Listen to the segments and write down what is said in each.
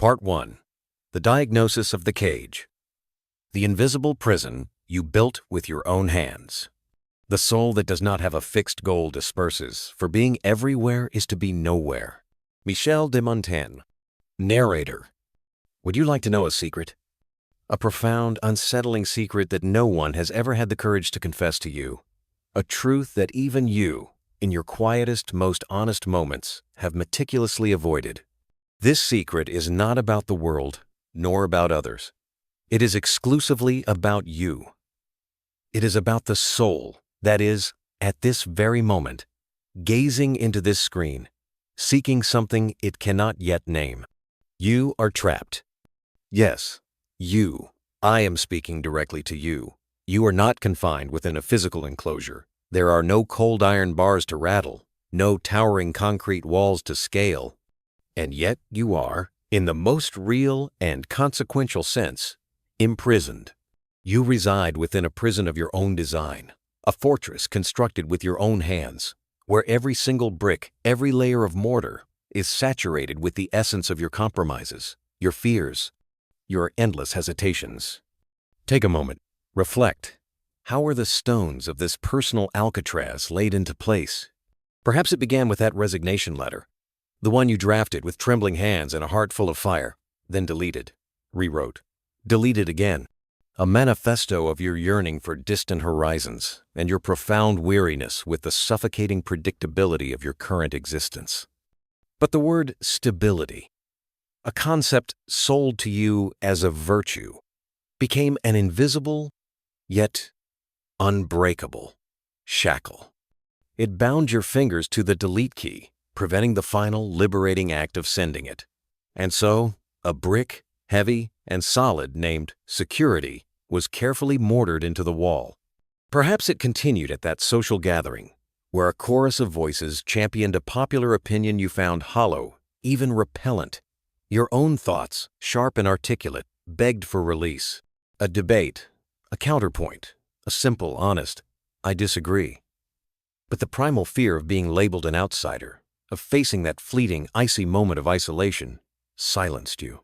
Part 1. The Diagnosis of the Cage. The invisible prison you built with your own hands. The soul that does not have a fixed goal disperses, for being everywhere is to be nowhere. Michel de Montaigne. Narrator. Would you like to know a secret? A profound, unsettling secret that no one has ever had the courage to confess to you. A truth that even you, in your quietest, most honest moments, have meticulously avoided. This secret is not about the world, nor about others. It is exclusively about you. It is about the soul that is, at this very moment, gazing into this screen, seeking something it cannot yet name. You are trapped. Yes, you. I am speaking directly to you. You are not confined within a physical enclosure. There are no cold iron bars to rattle, no towering concrete walls to scale. And yet you are, in the most real and consequential sense, imprisoned. You reside within a prison of your own design, a fortress constructed with your own hands, where every single brick, every layer of mortar is saturated with the essence of your compromises, your fears, your endless hesitations. Take a moment. Reflect. How are the stones of this personal Alcatraz laid into place? Perhaps it began with that resignation letter, the one you drafted with trembling hands and a heart full of fire, then deleted, rewrote, deleted again. A manifesto of your yearning for distant horizons and your profound weariness with the suffocating predictability of your current existence. But the word stability, a concept sold to you as a virtue, became an invisible, yet unbreakable shackle. It bound your fingers to the delete key, preventing the final liberating act of sending it. And so, a brick, heavy and solid, named security, was carefully mortared into the wall. Perhaps it continued at that social gathering, where a chorus of voices championed a popular opinion you found hollow, even repellent. Your own thoughts, sharp and articulate, begged for release. A debate, a counterpoint, a simple, honest, "I disagree." But the primal fear of being labeled an outsider, of facing that fleeting, icy moment of isolation, silenced you.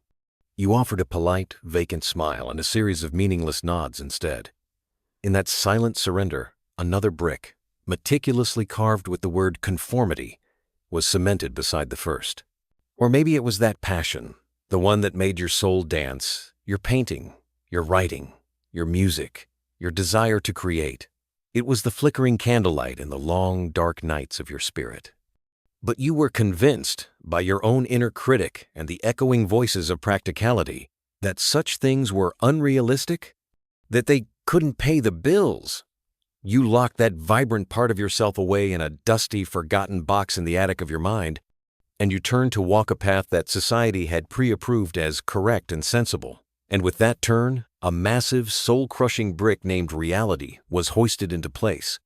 You offered a polite, vacant smile and a series of meaningless nods instead. In that silent surrender, another brick, meticulously carved with the word conformity, was cemented beside the first. Or maybe it was that passion, the one that made your soul dance, your painting, your writing, your music, your desire to create. It was the flickering candlelight in the long, dark nights of your spirit. But you were convinced, by your own inner critic and the echoing voices of practicality, that such things were unrealistic, that they couldn't pay the bills. You locked that vibrant part of yourself away in a dusty, forgotten box in the attic of your mind, and you turned to walk a path that society had pre-approved as correct and sensible. And with that turn, a massive, soul-crushing brick named reality was hoisted into place,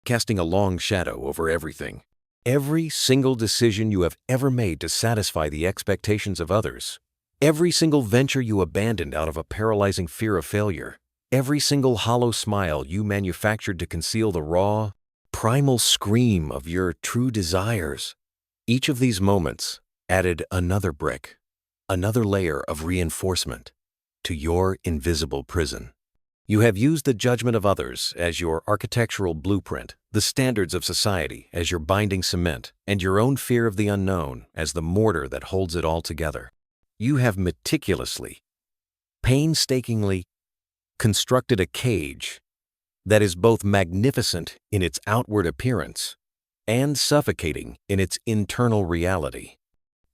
casting a long shadow over everything. Every single decision you have ever made to satisfy the expectations of others, every single venture you abandoned out of a paralyzing fear of failure, every single hollow smile you manufactured to conceal the raw, primal scream of your true desires. Each of these moments added another brick, another layer of reinforcement to your invisible prison. You have used the judgment of others as your architectural blueprint, the standards of society as your binding cement, and your own fear of the unknown as the mortar that holds it all together. You have meticulously, painstakingly constructed a cage that is both magnificent in its outward appearance and suffocating in its internal reality.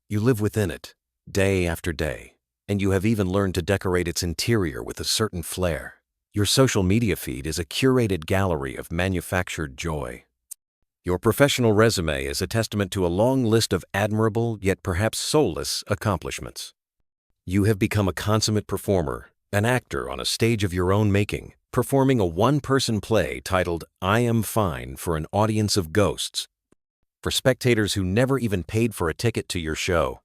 You live within it, day after day, and you have even learned to decorate its interior with a certain flair. Your social media feed is a curated gallery of manufactured joy. Your professional resume is a testament to a long list of admirable yet perhaps soulless accomplishments. You have become a consummate performer, an actor on a stage of your own making, performing a one-person play titled "I Am Fine" for an audience of ghosts, for spectators who never even paid for a ticket to your show.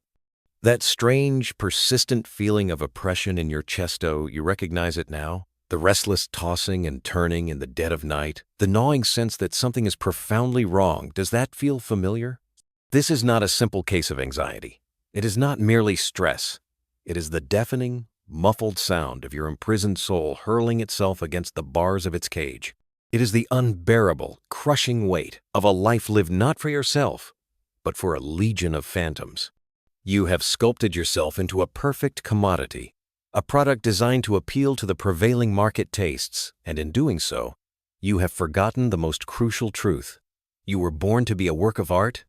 That strange, persistent feeling of oppression in your chesto, you recognize it now? The restless tossing and turning in the dead of night, the gnawing sense that something is profoundly wrong, does that feel familiar? This is not a simple case of anxiety. It is not merely stress. It is the deafening, muffled sound of your imprisoned soul hurling itself against the bars of its cage. It is the unbearable, crushing weight of a life lived not for yourself, but for a legion of phantoms. You have sculpted yourself into a perfect commodity, a product designed to appeal to the prevailing market tastes, and in doing so, you have forgotten the most crucial truth. You were born to be a work of art,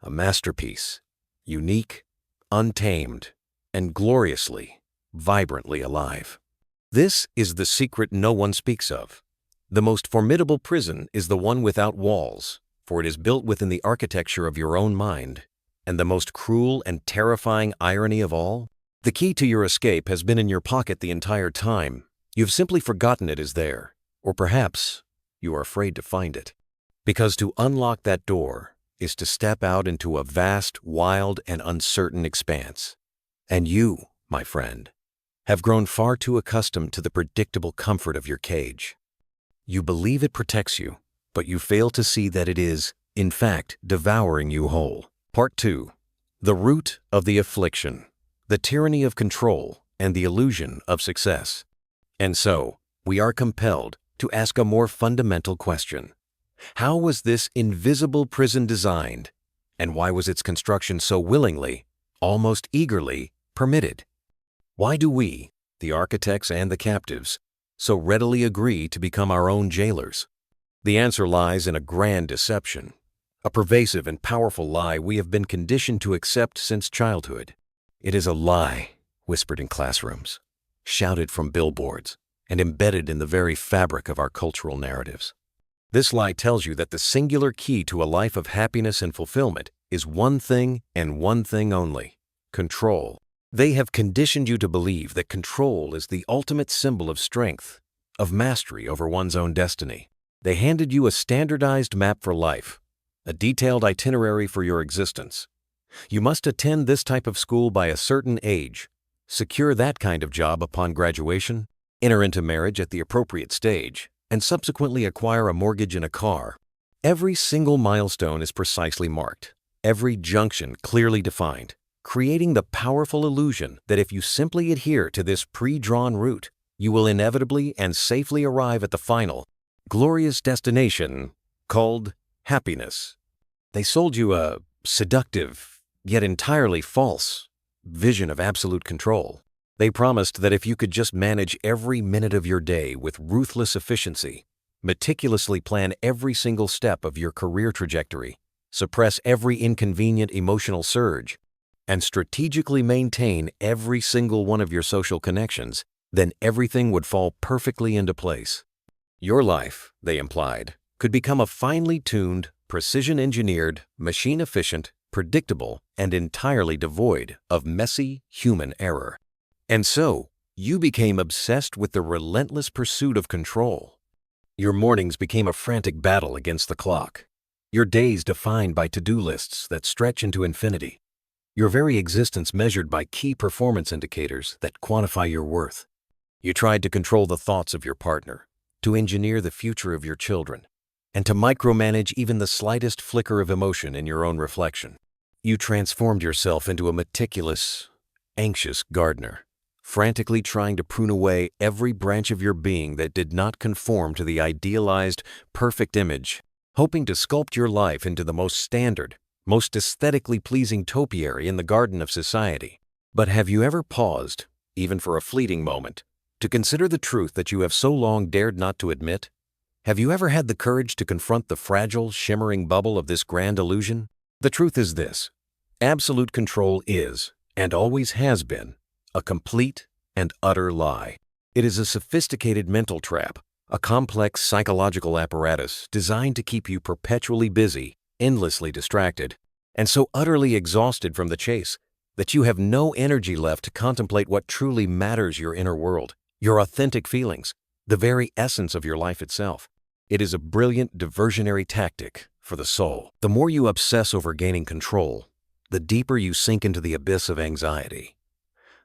a masterpiece, unique, untamed, and gloriously, vibrantly alive. This is the secret no one speaks of. The most formidable prison is the one without walls, for it is built within the architecture of your own mind. And the most cruel and terrifying irony of all? The key to your escape has been in your pocket the entire time. You've simply forgotten it is there, or perhaps you are afraid to find it. Because to unlock that door is to step out into a vast, wild, and uncertain expanse. And you, my friend, have grown far too accustomed to the predictable comfort of your cage. You believe it protects you, but you fail to see that it is, in fact, devouring you whole. Part 2. The root of the affliction, the tyranny of control, and the illusion of success. And so, we are compelled to ask a more fundamental question. How was this invisible prison designed, and why was its construction so willingly, almost eagerly, permitted? Why do we, the architects and the captives, so readily agree to become our own jailers? The answer lies in a grand deception, a pervasive and powerful lie we have been conditioned to accept since childhood. It is a lie whispered in classrooms, shouted from billboards, and embedded in the very fabric of our cultural narratives. This lie tells you that the singular key to a life of happiness and fulfillment is one thing and one thing only: control. They have conditioned you to believe that control is the ultimate symbol of strength, of mastery over one's own destiny. They handed you a standardized map for life, a detailed itinerary for your existence. You must attend this type of school by a certain age, secure that kind of job upon graduation, enter into marriage at the appropriate stage, and subsequently acquire a mortgage and a car. Every single milestone is precisely marked, every junction clearly defined, creating the powerful illusion that if you simply adhere to this pre-drawn route, you will inevitably and safely arrive at the final, glorious destination called happiness. They sold you a seductive, yet entirely false, vision of absolute control. They promised that if you could just manage every minute of your day with ruthless efficiency, meticulously plan every single step of your career trajectory, suppress every inconvenient emotional surge, and strategically maintain every single one of your social connections, then everything would fall perfectly into place. Your life, they implied, could become a finely tuned, precision-engineered, machine-efficient, predictable, and entirely devoid of messy human error. And so, you became obsessed with the relentless pursuit of control. Your mornings became a frantic battle against the clock. Your days defined by to-do lists that stretch into infinity. Your very existence measured by key performance indicators that quantify your worth. You tried to control the thoughts of your partner, to engineer the future of your children, and to micromanage even the slightest flicker of emotion in your own reflection. You transformed yourself into a meticulous, anxious gardener, frantically trying to prune away every branch of your being that did not conform to the idealized, perfect image, hoping to sculpt your life into the most standard, most aesthetically pleasing topiary in the garden of society. But have you ever paused, even for a fleeting moment, to consider the truth that you have so long dared not to admit? Have you ever had the courage to confront the fragile, shimmering bubble of this grand illusion? The truth is this: absolute control is, and always has been, a complete and utter lie. It is a sophisticated mental trap, a complex psychological apparatus designed to keep you perpetually busy, endlessly distracted, and so utterly exhausted from the chase that you have no energy left to contemplate what truly matters: your inner world, your authentic feelings, the very essence of your life itself. It is a brilliant diversionary tactic for the soul. The more you obsess over gaining control, the deeper you sink into the abyss of anxiety.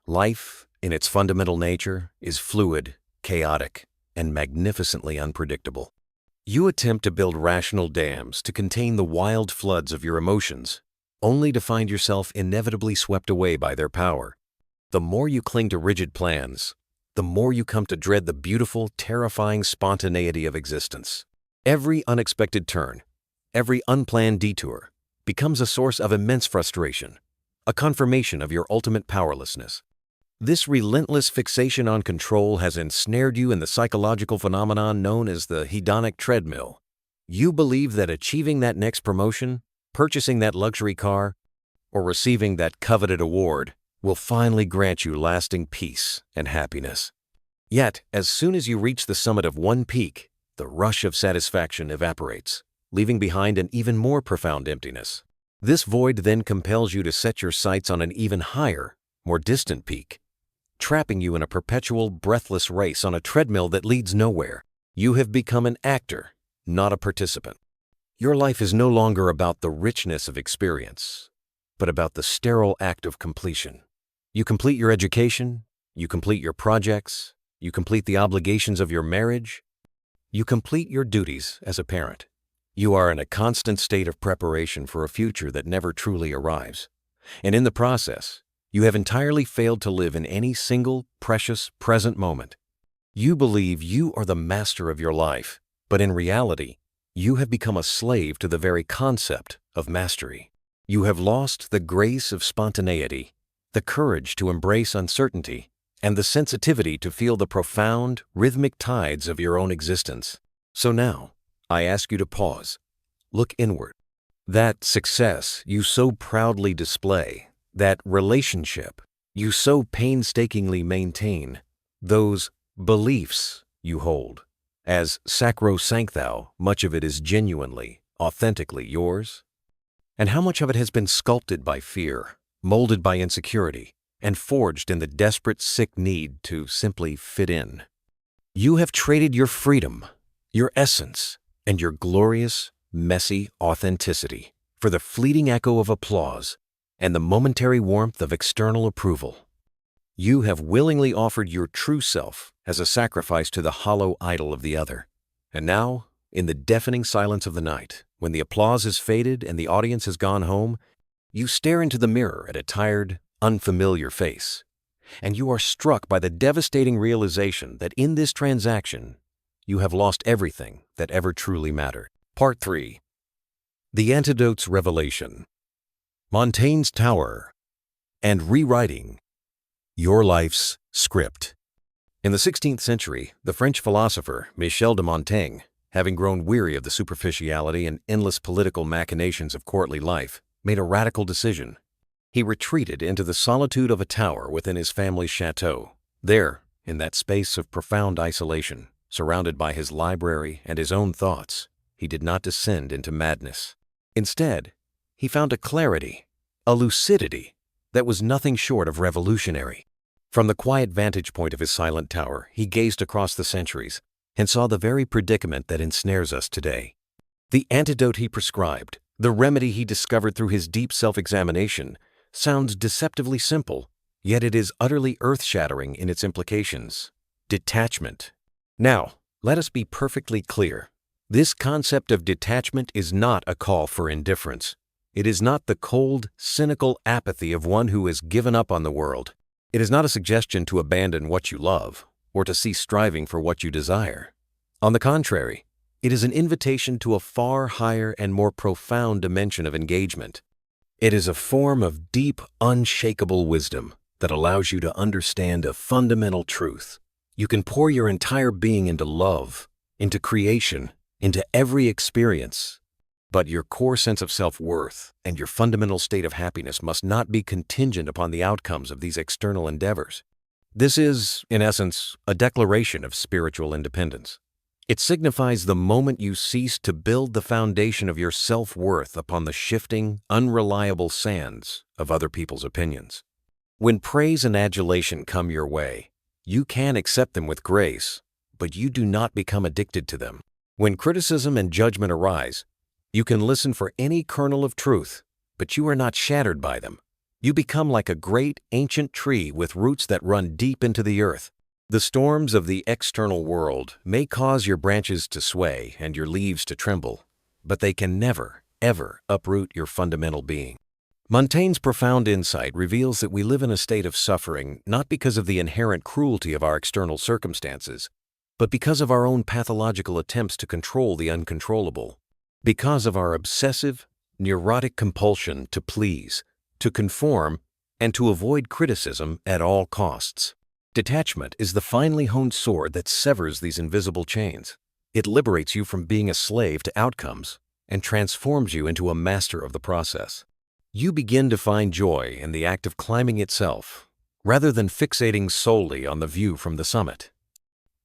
Life, in its fundamental nature, is fluid, chaotic, and magnificently unpredictable. You attempt to build rational dams to contain the wild floods of your emotions, only to find yourself inevitably swept away by their power. The more you cling to rigid plans, the more you come to dread the beautiful, terrifying spontaneity of existence. Every unexpected turn, every unplanned detour, becomes a source of immense frustration, a confirmation of your ultimate powerlessness. This relentless fixation on control has ensnared you in the psychological phenomenon known as the hedonic treadmill. You believe that achieving that next promotion, purchasing that luxury car, or receiving that coveted award will finally grant you lasting peace and happiness. Yet, as soon as you reach the summit of one peak, the rush of satisfaction evaporates, leaving behind an even more profound emptiness. This void then compels you to set your sights on an even higher, more distant peak, trapping you in a perpetual, breathless race on a treadmill that leads nowhere. You have become an actor, not a participant. Your life is no longer about the richness of experience, but about the sterile act of completion. You complete your education, you complete your projects, you complete the obligations of your marriage, you complete your duties as a parent. You are in a constant state of preparation for a future that never truly arrives. And in the process, you have entirely failed to live in any single, precious, present moment. You believe you are the master of your life, but in reality, you have become a slave to the very concept of mastery. You have lost the grace of spontaneity, the courage to embrace uncertainty, and the sensitivity to feel the profound, rhythmic tides of your own existence. So now, I ask you to pause, look inward. That success you so proudly display, that relationship you so painstakingly maintain, those beliefs you hold, as sacrosanctous, much of it is genuinely, authentically yours? And how much of it has been sculpted by fear, molded by insecurity, and forged in the desperate, sick need to simply fit in? You have traded your freedom, your essence, and your glorious, messy authenticity for the fleeting echo of applause and the momentary warmth of external approval. You have willingly offered your true self as a sacrifice to the hollow idol of the other. And now, in the deafening silence of the night, when the applause has faded and the audience has gone home, you stare into the mirror at a tired, unfamiliar face, and you are struck by the devastating realization that in this transaction, you have lost everything that ever truly mattered. Part 3. The Antidote's Revelation. Montaigne's Tower and Rewriting Your Life's Script. In the 16th century, the French philosopher Michel de Montaigne, having grown weary of the superficiality and endless political machinations of courtly life, made a radical decision. He retreated into the solitude of a tower within his family's chateau. There, in that space of profound isolation, surrounded by his library and his own thoughts, he did not descend into madness. Instead, he found a clarity, a lucidity, that was nothing short of revolutionary. From the quiet vantage point of his silent tower, he gazed across the centuries and saw the very predicament that ensnares us today. The antidote he prescribed, the remedy he discovered through his deep self-examination, sounds deceptively simple, yet it is utterly earth-shattering in its implications. Detachment. Now, let us be perfectly clear. This concept of detachment is not a call for indifference. It is not the cold, cynical apathy of one who has given up on the world. It is not a suggestion to abandon what you love or to cease striving for what you desire. On the contrary, it is an invitation to a far higher and more profound dimension of engagement. It is a form of deep, unshakable wisdom that allows you to understand a fundamental truth. You can pour your entire being into love, into creation, into every experience. But your core sense of self-worth and your fundamental state of happiness must not be contingent upon the outcomes of these external endeavors. This is, in essence, a declaration of spiritual independence. It signifies the moment you cease to build the foundation of your self-worth upon the shifting, unreliable sands of other people's opinions. When praise and adulation come your way, you can accept them with grace, but you do not become addicted to them. When criticism and judgment arise, you can listen for any kernel of truth, but you are not shattered by them. You become like a great, ancient tree with roots that run deep into the earth. The storms of the external world may cause your branches to sway and your leaves to tremble, but they can never, ever uproot your fundamental being. Montaigne's profound insight reveals that we live in a state of suffering not because of the inherent cruelty of our external circumstances, but because of our own pathological attempts to control the uncontrollable, because of our obsessive, neurotic compulsion to please, to conform, and to avoid criticism at all costs. Detachment is the finely honed sword that severs these invisible chains. It liberates you from being a slave to outcomes and transforms you into a master of the process. You begin to find joy in the act of climbing itself, rather than fixating solely on the view from the summit.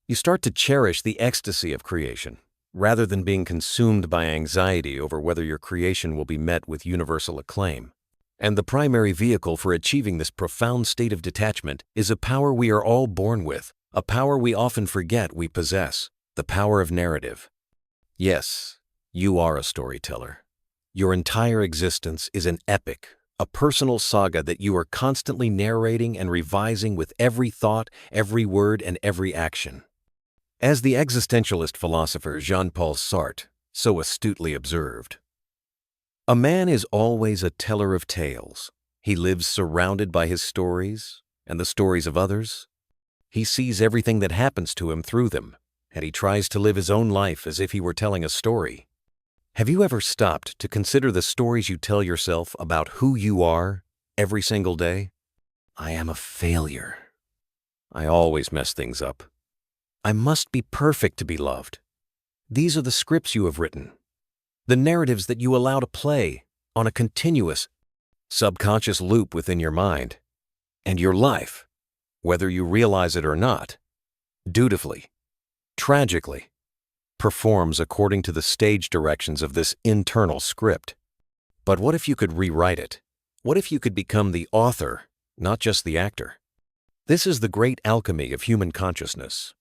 You start to cherish the ecstasy of creation, rather than being consumed by anxiety over whether your creation will be met with universal acclaim. And the primary vehicle for achieving this profound state of detachment is a power we are all born with, a power we often forget we possess, the power of narrative. Yes, you are a storyteller. Your entire existence is an epic, a personal saga that you are constantly narrating and revising with every thought, every word, and every action. As the existentialist philosopher Jean-Paul Sartre so astutely observed, a man is always a teller of tales. He lives surrounded by his stories and the stories of others. He sees everything that happens to him through them, and he tries to live his own life as if he were telling a story. Have you ever stopped to consider the stories you tell yourself about who you are every single day? I am a failure. I always mess things up. I must be perfect to be loved. These are the scripts you have written, the narratives that you allow to play on a continuous, subconscious loop within your mind. And your life, whether you realize it or not, dutifully, tragically, performs according to the stage directions of this internal script. But what if you could rewrite it? What if you could become the author, not just the actor? This is the great alchemy of human consciousness.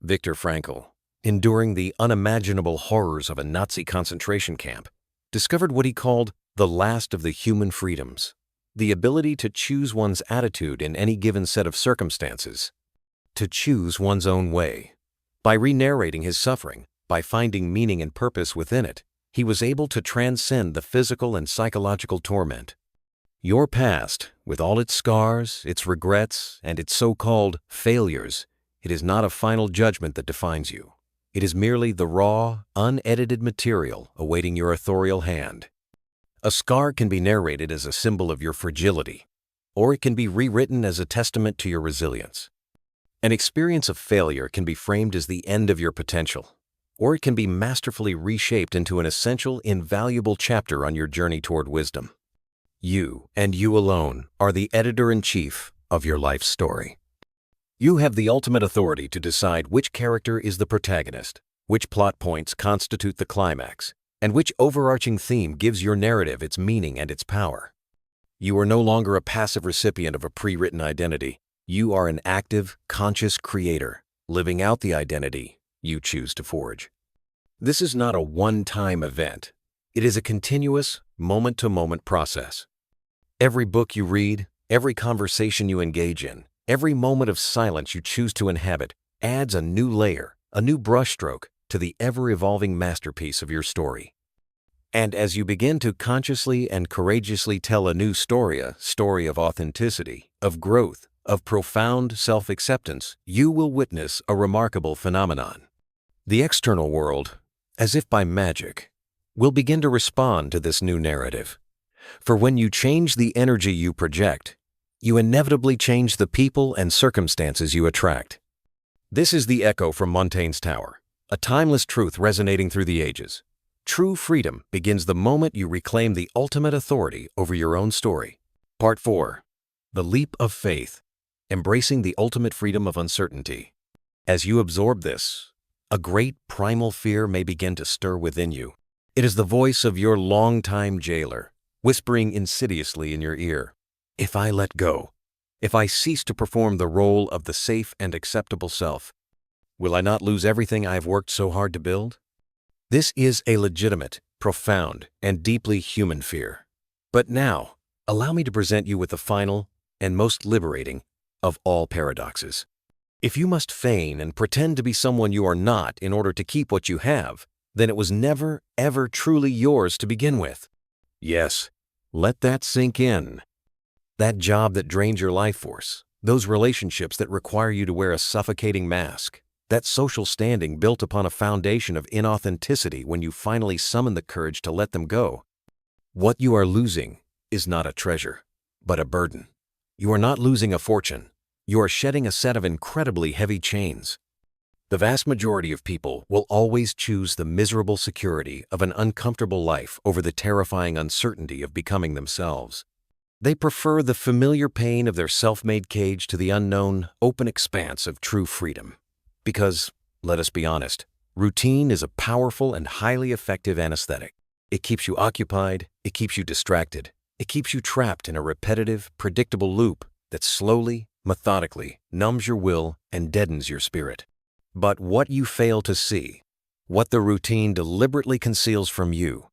Viktor Frankl, enduring the unimaginable horrors of a Nazi concentration camp, discovered what he called the last of the human freedoms, the ability to choose one's attitude in any given set of circumstances, to choose one's own way. By re-narrating his suffering, by finding meaning and purpose within it, he was able to transcend the physical and psychological torment. Your past, with all its scars, its regrets, and its so-called failures, it is not a final judgment that defines you. It is merely the raw, unedited material awaiting your authorial hand. A scar can be narrated as a symbol of your fragility, or it can be rewritten as a testament to your resilience. An experience of failure can be framed as the end of your potential, or it can be masterfully reshaped into an essential, invaluable chapter on your journey toward wisdom. You, and you alone, are the editor-in-chief of your life story. You have the ultimate authority to decide which character is the protagonist, which plot points constitute the climax, and which overarching theme gives your narrative its meaning and its power. You are no longer a passive recipient of a pre-written identity. You are an active, conscious creator, living out the identity you choose to forge. This is not a one-time event. It is a continuous, moment-to-moment process. Every book you read, every conversation you engage in, every moment of silence you choose to inhabit adds a new layer, a new brushstroke to the ever-evolving masterpiece of your story. And as you begin to consciously and courageously tell a new story, a story of authenticity, of growth, of profound self-acceptance, you will witness a remarkable phenomenon. The external world, as if by magic, will begin to respond to this new narrative. For when you change the energy you project, you inevitably change the people and circumstances you attract. This is the echo from Montaigne's tower, a timeless truth resonating through the ages. True freedom begins the moment you reclaim the ultimate authority over your own story. Part 4. The Leap of Faith, Embracing the Ultimate Freedom of Uncertainty. As you absorb this, a great primal fear may begin to stir within you. It is the voice of your longtime jailer, whispering insidiously in your ear, "If I let go, if I cease to perform the role of the safe and acceptable self, will I not lose everything I have worked so hard to build?" This is a legitimate, profound, and deeply human fear. But now, allow me to present you with the final and most liberating of all paradoxes. If you must feign and pretend to be someone you are not in order to keep what you have, then it was never, ever truly yours to begin with. Yes, Let that sink in. That job that drains your life force, those relationships that require you to wear a suffocating mask, that social standing built upon a foundation of inauthenticity when you finally summon the courage to let them go. What you are losing is not a treasure, but a burden. You are not losing a fortune. You are shedding a set of incredibly heavy chains. The vast majority of people will always choose the miserable security of an uncomfortable life over the terrifying uncertainty of becoming themselves. They prefer the familiar pain of their self-made cage to the unknown, open expanse of true freedom. Because, let us be honest, routine is a powerful and highly effective anesthetic. It keeps you occupied, it keeps you distracted, it keeps you trapped in a repetitive, predictable loop that slowly, methodically numbs your will and deadens your spirit. But what you fail to see, what the routine deliberately conceals from you,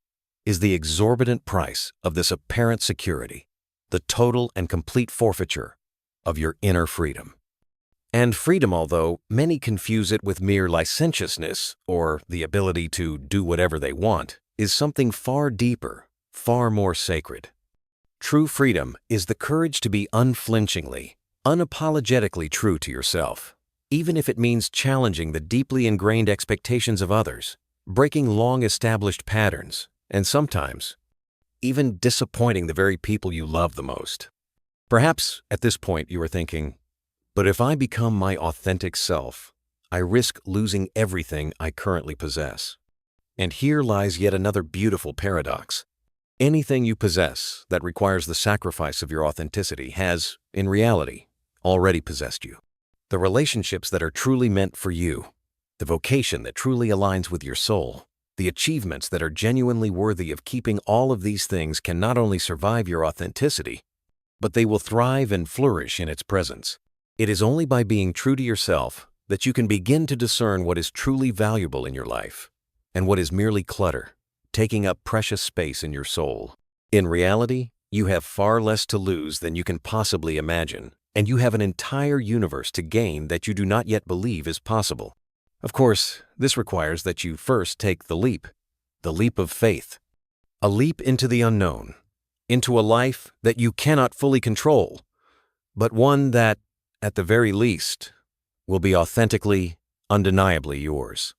is the exorbitant price of this apparent security, the total and complete forfeiture of your inner freedom. And freedom, although many confuse it with mere licentiousness or the ability to do whatever they want, is something far deeper, far more sacred. True freedom is the courage to be unflinchingly, unapologetically true to yourself, even if it means challenging the deeply ingrained expectations of others, breaking long-established patterns, and sometimes even disappointing the very people you love the most. Perhaps at this point you are thinking, but if I become my authentic self, I risk losing everything I currently possess. And here lies yet another beautiful paradox. Anything you possess that requires the sacrifice of your authenticity has, in reality, already possessed you. The relationships that are truly meant for you, the vocation that truly aligns with your soul, the achievements that are genuinely worthy of keeping all of these things can not only survive your authenticity, but they will thrive and flourish in its presence. It is only by being true to yourself that you can begin to discern what is truly valuable in your life and what is merely clutter, taking up precious space in your soul. In reality, you have far less to lose than you can possibly imagine, and you have an entire universe to gain that you do not yet believe is possible. Of course, this requires that you first take the leap of faith, a leap into the unknown, into a life that you cannot fully control, but one that, at the very least, will be authentically, undeniably yours.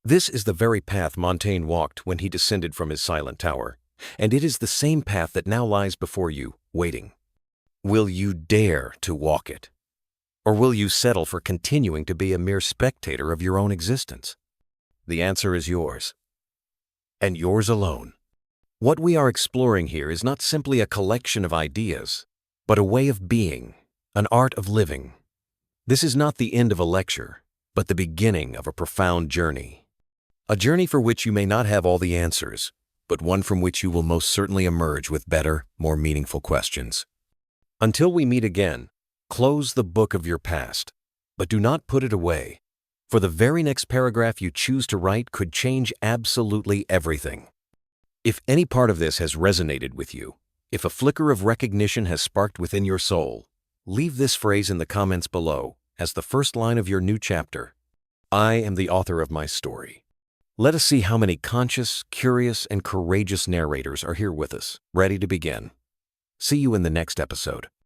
This is the very path Montaigne walked when he descended from his silent tower, and it is the same path that now lies before you, waiting. Will you dare to walk it? Or will you settle for continuing to be a mere spectator of your own existence? The answer is yours, and yours alone. What we are exploring here is not simply a collection of ideas, but a way of being, an art of living. This is not the end of a lecture, but the beginning of a profound journey. A journey for which you may not have all the answers, but one from which you will most certainly emerge with better, more meaningful questions. Until we meet again, close the book of your past, but do not put it away, for the very next paragraph you choose to write could change absolutely everything. If any part of this has resonated with you, if a flicker of recognition has sparked within your soul, leave this phrase in the comments below as the first line of your new chapter. I am the author of my story. Let us see how many conscious, curious, and courageous narrators are here with us, ready to begin. See you in the next episode.